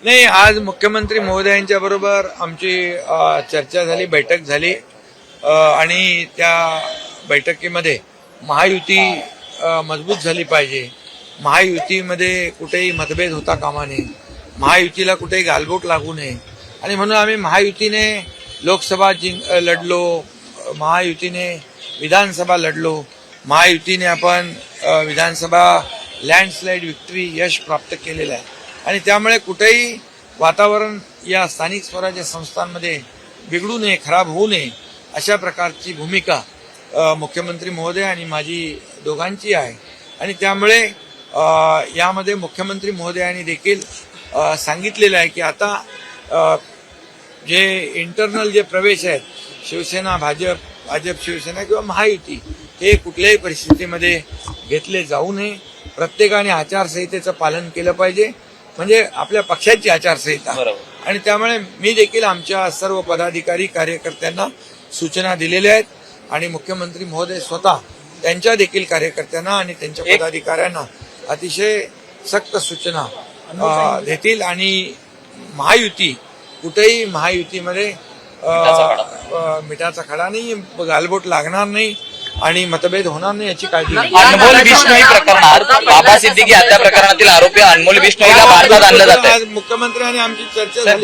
नाही, आज मुख्यमंत्री महोदयांच्या बरोबर आमची चर्चा झाली, बैठक झाली आणि त्या बैठकीमध्ये महायुती मजबूत झाली पाहिजे. महायुतीमध्ये कुठेही मतभेद होता कामा नये, महायुतीला कुठेही गालबोट लागू नये आणि म्हणून आम्ही महायुतीने लोकसभा लढलो, महायुतीने विधानसभा लढलो, महायुतीने आपण विधानसभा लँडस्लाईड विक्ट्री यश प्राप्त केलेलं आहे आणि त्यामुळे कुठेही वातावरण या स्थानिक स्वराज्य संस्थांमध्ये बिघडू नये, खराब होऊ नये अशा प्रकारची भूमिका मुख्यमंत्री महोदय आणि माझी दोघांची आहे आणि त्यामुळे यामध्ये मुख्यमंत्री महोदयांनी देखील सांगितलेलं आहे की आता जे इंटरनल जे प्रवेश आहेत शिवसेना भाजप शिवसेना किंवा महायुती हे कुठल्याही परिस्थितीमध्ये घेतले जाऊ नये. प्रत्येकाने आचारसंहितेचं पालन केलं पाहिजे, म्हणजे आपल्या पक्षाची आचारसंहिता. आणि त्यामुळे मी देखील आमच्या सर्व पदाधिकारी कार्यकर्त्यांना सूचना दिलेल्या आहेत आणि मुख्यमंत्री महोदय स्वतः त्यांच्या देखील कार्यकर्त्यांना आणि त्यांच्या पदाधिकाऱ्यांना अतिशय सक्त सूचना देतील आणि महायुती कुठेही महायुतीमध्ये मिठाचा खडा नाही, गालबोट लागणार नाही आणि मतभेद होणार नाही याची काळजी घ्या. अनमोल बिश्नोई प्रकरणात बाबा सिद्दीकी हत्या प्रकरणातील आरोपी अनमोल बिश्नोईला भारतात आणलं जातं. मुख्यमंत्री आणि आमची चर्चा झाली.